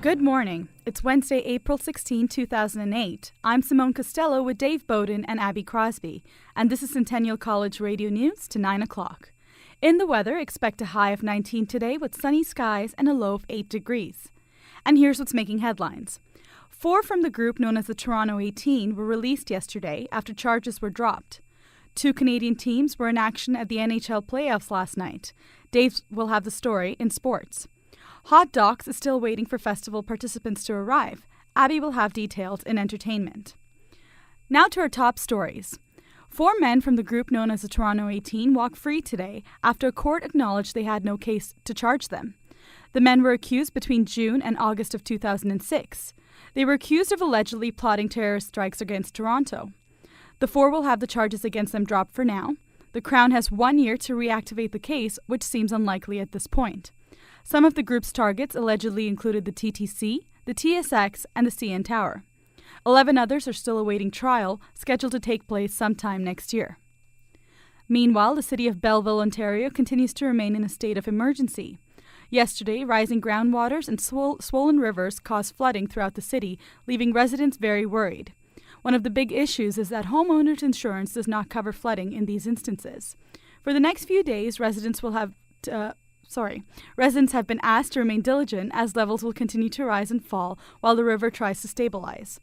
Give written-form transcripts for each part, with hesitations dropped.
Good morning. It's Wednesday, April 16, 2008. I'm Simone Castello with Dave Bowden and Abby Crosby, and this is Centennial College Radio News to 9 o'clock. In the weather, expect a high of 19 today with sunny skies and a low of 8 degrees. And here's what's making headlines. 4 from the group known as the Toronto 18 were released yesterday after charges were dropped. 2 Canadian teams were in action at the NHL playoffs last night. Dave will have the story in sports. Hot Docs is still waiting for festival participants to arrive. Abby will have details in entertainment. Now to our top stories. 4 men from the group known as the Toronto 18 walked free today after a court acknowledged they had no case to charge them. The men were accused between June and August of 2006. They were accused of allegedly plotting terrorist strikes against Toronto. The 4 will have the charges against them dropped for now. The Crown has 1 year to reactivate the case, which seems unlikely at this point. Some of the group's targets allegedly included the TTC, the TSX, and the CN Tower. 11 others are still awaiting trial, scheduled to take place sometime next year. Meanwhile, the city of Belleville, Ontario, continues to remain in a state of emergency. Yesterday, rising groundwaters and swollen rivers caused flooding throughout the city, leaving residents very worried. One of the big issues is that homeowners' insurance does not cover flooding in these instances. For the next few days, residents have been asked to remain diligent as levels will continue to rise and fall while the river tries to stabilize.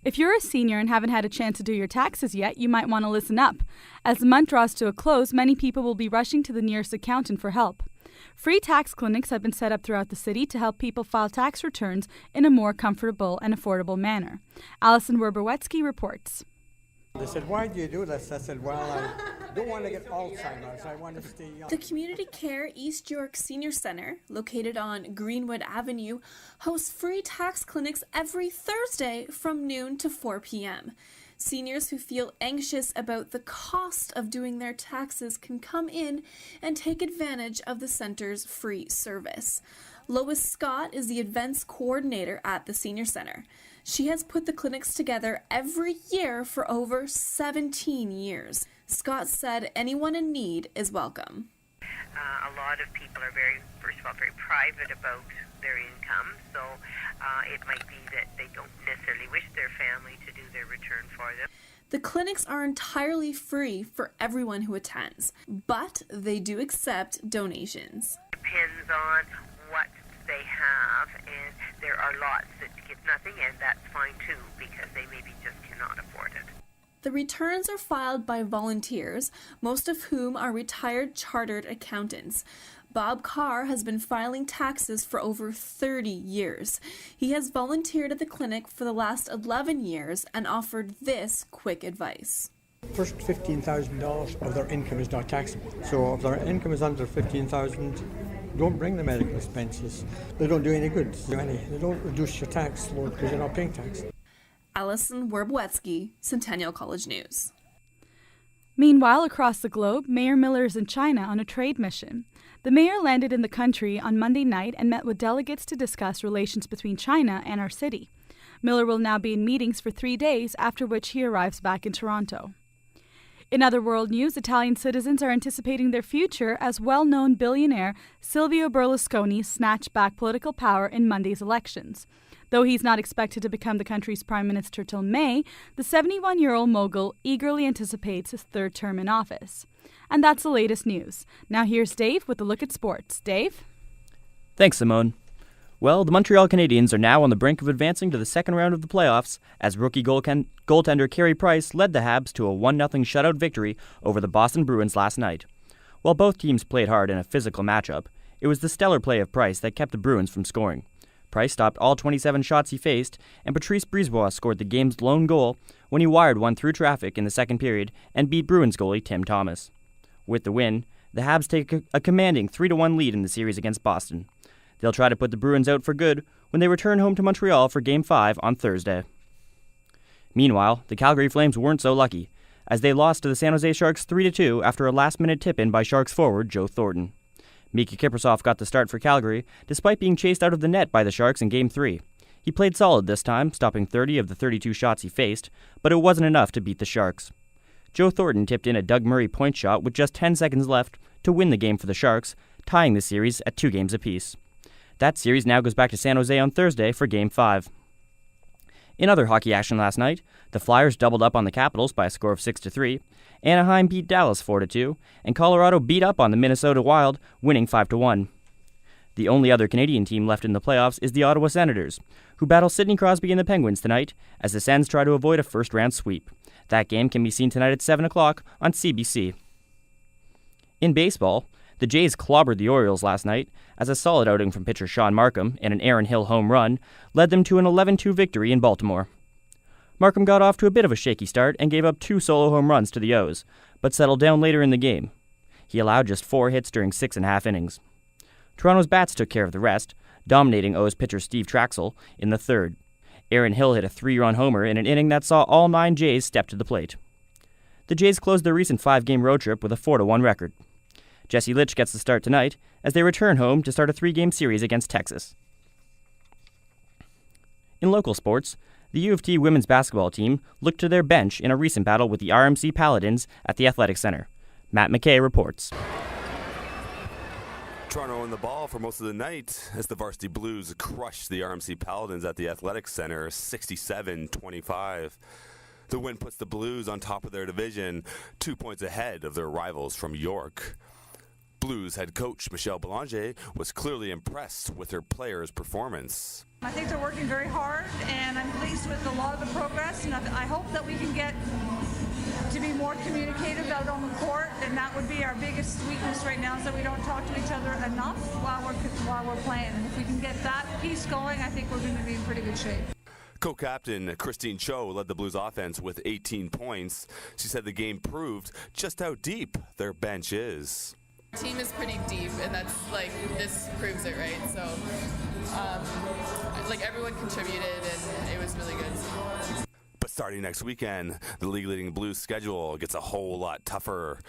If you're a senior and haven't had a chance to do your taxes yet, you might want to listen up. As the month draws to a close, many people will be rushing to the nearest accountant for help. Free tax clinics have been set up throughout the city to help people file tax returns in a more comfortable and affordable manner. Alison Werberwetsky reports. They said, "Why do you do this?" I said, "Well, I don't want to get Alzheimer's. I want to stay young." The Community Care East York Senior Centre, located on Greenwood Avenue, hosts free tax clinics every Thursday from noon to 4 p.m. Seniors who feel anxious about the cost of doing their taxes can come in and take advantage of the center's free service. Lois Scott is the events coordinator at the Senior Centre. She has put the clinics together every year for over 17 years. Scott said anyone in need is welcome. A lot of people are very private about their income, so it might be that they don't necessarily wish their family to do their return for them. The clinics are entirely free for everyone who attends, but they do accept donations. Depends on what they have, and there are lots that give nothing, and that's fine too, because they maybe just cannot afford it. The returns are filed by volunteers, most of whom are retired chartered accountants. Bob Carr has been filing taxes for over 30 years. He has volunteered at the clinic for the last 11 years and offered this quick advice. First $15,000 of their income is not taxable. So if their income is under $15,000, don't bring the medical expenses. They don't do any good. They don't reduce your tax load because you're not paying tax. Alison Werberwetsky, Centennial College News. Meanwhile, across the globe, Mayor Miller is in China on a trade mission. The mayor landed in the country on Monday night and met with delegates to discuss relations between China and our city. Miller will now be in meetings for 3 days, after which he arrives back in Toronto. In other world news, Italian citizens are anticipating their future as well-known billionaire Silvio Berlusconi snatched back political power in Monday's elections. Though he's not expected to become the country's prime minister till May, the 71-year-old mogul eagerly anticipates his 3rd term in office. And that's the latest news. Now here's Dave with a look at sports. Dave? Thanks, Simone. Well, the Montreal Canadiens are now on the brink of advancing to the second round of the playoffs as rookie goaltender Carey Price led the Habs to a 1-0 shutout victory over the Boston Bruins last night. While both teams played hard in a physical matchup, it was the stellar play of Price that kept the Bruins from scoring. Price stopped all 27 shots he faced, and Patrice Brisebois scored the game's lone goal when he wired one through traffic in the second period and beat Bruins goalie Tim Thomas. With the win, the Habs take a commanding 3-1 lead in the series against Boston. They'll try to put the Bruins out for good when they return home to Montreal for Game 5 on Thursday. Meanwhile, the Calgary Flames weren't so lucky, as they lost to the San Jose Sharks 3-2 after a last-minute tip-in by Sharks forward Joe Thornton. Mika Kiprusoff got the start for Calgary, despite being chased out of the net by the Sharks in Game 3. He played solid this time, stopping 30 of the 32 shots he faced, but it wasn't enough to beat the Sharks. Joe Thornton tipped in a Doug Murray point shot with just 10 seconds left to win the game for the Sharks, tying the series at 2 games apiece. That series now goes back to San Jose on Thursday for Game 5. In other hockey action last night, the Flyers doubled up on the Capitals by a score of 6-3, Anaheim beat Dallas 4-2, and Colorado beat up on the Minnesota Wild, winning 5-1. The only other Canadian team left in the playoffs is the Ottawa Senators, who battle Sidney Crosby and the Penguins tonight as the Sens try to avoid a first-round sweep. That game can be seen tonight at 7 o'clock on CBC. In baseball, the Jays clobbered the Orioles last night as a solid outing from pitcher Sean Markham and an Aaron Hill home run led them to an 11-2 victory in Baltimore. Markham got off to a bit of a shaky start and gave up 2 solo home runs to the O's, but settled down later in the game. He allowed just 4 hits during 6.5 innings. Toronto's bats took care of the rest, dominating O's pitcher Steve Traxel in the third. Aaron Hill hit a 3-run homer in an inning that saw all 9 Jays step to the plate. The Jays closed their recent 5-game road trip with a 4-1 record. Jesse Litch gets the start tonight as they return home to start a 3-game series against Texas. In local sports, the U of T women's basketball team looked to their bench in a recent battle with the RMC Paladins at the Athletic Center. Matt McKay reports. Toronto on the ball for most of the night as the Varsity Blues crushed the RMC Paladins at the Athletic Center 67-25. The win puts the Blues on top of their division, 2 points ahead of their rivals from York. Blues head coach Michelle Belanger was clearly impressed with her players' performance. I think they're working very hard, and I'm pleased with a lot of the progress, and I hope that we can get to be more communicative out on the court, and that would be our biggest weakness right now, is that we don't talk to each other enough while we're playing. And if we can get that piece going, I think we're going to be in pretty good shape. Co-captain Christine Cho led the Blues offense with 18 points. She said the game proved just how deep their bench is. Our team is pretty deep, and that's this proves it, right? So, everyone contributed, and it was really good. But starting next weekend, the league-leading Blues schedule gets a whole lot tougher.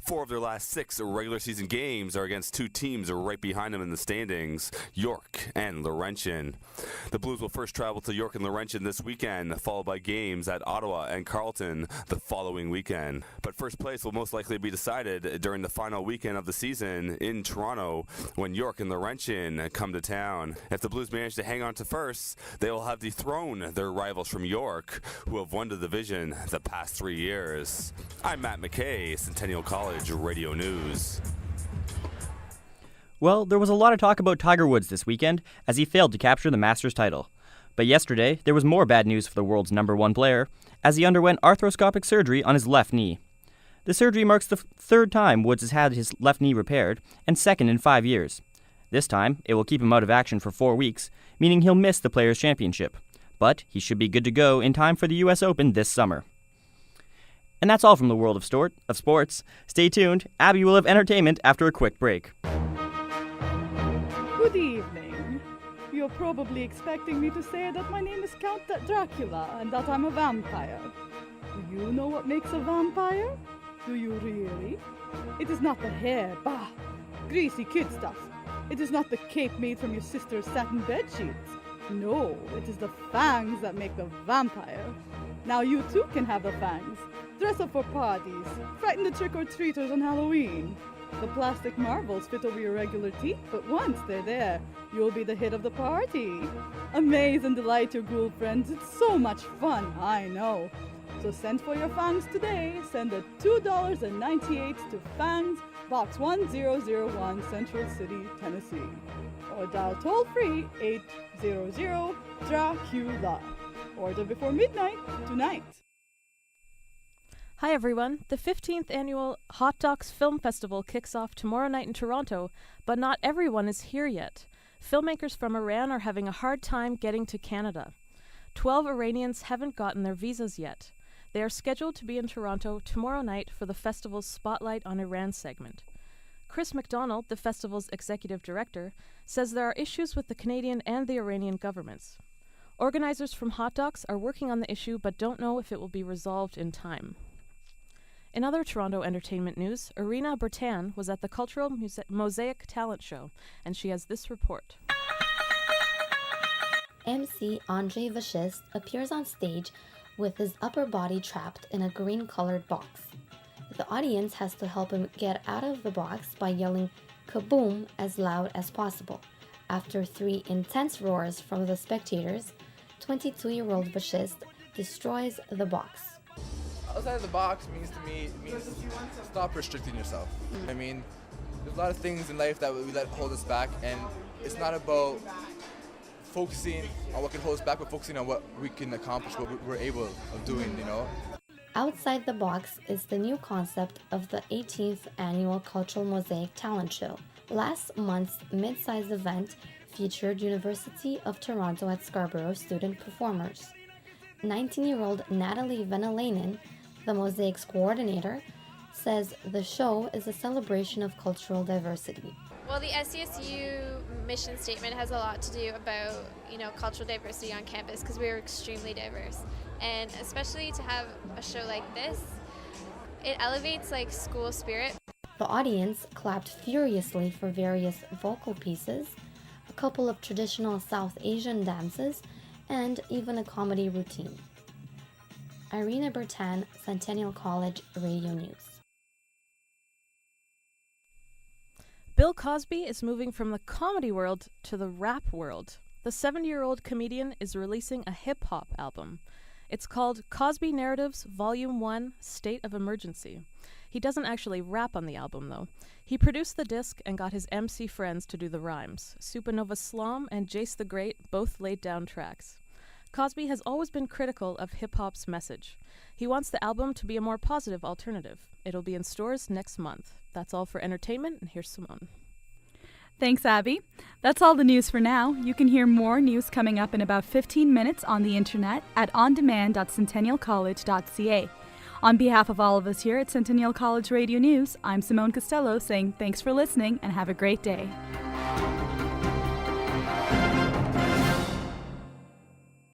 4 of their last 6 regular season games are against 2 teams right behind them in the standings, York and Laurentian. The Blues will first travel to York and Laurentian this weekend, followed by games at Ottawa and Carleton the following weekend. But first place will most likely be decided during the final weekend of the season in Toronto when York and Laurentian come to town. If the Blues manage to hang on to first, they will have dethroned their rivals from York, who have won the division the past 3 years. I'm Matt McKay, Centennial College Radio News. Well, there was a lot of talk about Tiger Woods this weekend as he failed to capture the Masters title. But yesterday, there was more bad news for the world's #1 player as he underwent arthroscopic surgery on his left knee. The surgery marks the 3rd time Woods has had his left knee repaired and 2nd in 5 years. This time, it will keep him out of action for 4 weeks, meaning he'll miss the Players' Championship. But he should be good to go in time for the U.S. Open this summer. And that's all from the world of sports. Stay tuned. Abby will have entertainment after a quick break. Good evening. You're probably expecting me to say that my name is Count Dracula and that I'm a vampire. Do you know what makes a vampire? Do you really? It is not the hair, bah! Greasy kid stuff. It is not the cape made from your sister's satin bedsheets. No, it is the fangs that make the vampire. Now you too can have the fangs. Dress up for parties. Frighten the trick-or-treaters on Halloween. The plastic marbles fit over your regular teeth, but once they're there, you'll be the hit of the party. Amaze and delight your ghoul friends. It's so much fun, I know. So send for your fangs today. Send a $2.98 to Fangs, Box 1001, Central City, Tennessee. Or dial toll-free 800-DRACULA. Order before midnight tonight. Hi everyone. The 15th annual Hot Docs Film Festival kicks off tomorrow night in Toronto, but not everyone is here yet. Filmmakers from Iran are having a hard time getting to Canada. 12 Iranians haven't gotten their visas yet. They are scheduled to be in Toronto tomorrow night for the festival's Spotlight on Iran segment. Chris MacDonald, the festival's executive director, says there are issues with the Canadian and the Iranian governments. Organizers from Hot Docs are working on the issue but don't know if it will be resolved in time. In other Toronto entertainment news, Irina Bertan was at the Cultural Mosaic Talent Show, and she has this report. MC Andrei Vachist appears on stage with his upper body trapped in a green-colored box. The audience has to help him get out of the box by yelling "kaboom" as loud as possible. After 3 intense roars from the spectators, 22-year-old Vashist destroys the box. Outside of the box means stop restricting yourself. I mean, there's a lot of things in life that we let hold us back, and it's not about focusing on what can hold us back, but focusing on what we can accomplish, what we're able of doing, you know? Outside the box is the new concept of the 18th annual Cultural Mosaic Talent Show. Last month's mid-sized event featured University of Toronto at Scarborough student performers. 19-year-old Natalie Venelainen, the Mosaic's coordinator, says the show is a celebration of cultural diversity. Well, the SCSU mission statement has a lot to do about, cultural diversity on campus because we are extremely diverse. And especially to have a show like this, it elevates school spirit. The audience clapped furiously for various vocal pieces, a couple of traditional South Asian dances, and even a comedy routine. Irina Bertan, Centennial College Radio News. Bill Cosby is moving from the comedy world to the rap world. The 70-year-old comedian is releasing a hip-hop album. It's called Cosby Narratives Volume 1 State of Emergency. He doesn't actually rap on the album, though. He produced the disc and got his MC friends to do the rhymes. Supernova Slom and Jace the Great both laid down tracks. Cosby has always been critical of hip-hop's message. He wants the album to be a more positive alternative. It'll be in stores next month. That's all for entertainment, and here's Simone. Thanks, Abby. That's all the news for now. You can hear more news coming up in about 15 minutes on the internet at ondemand.centennialcollege.ca. On behalf of all of us here at Centennial College Radio News, I'm Simone Castello saying thanks for listening and have a great day.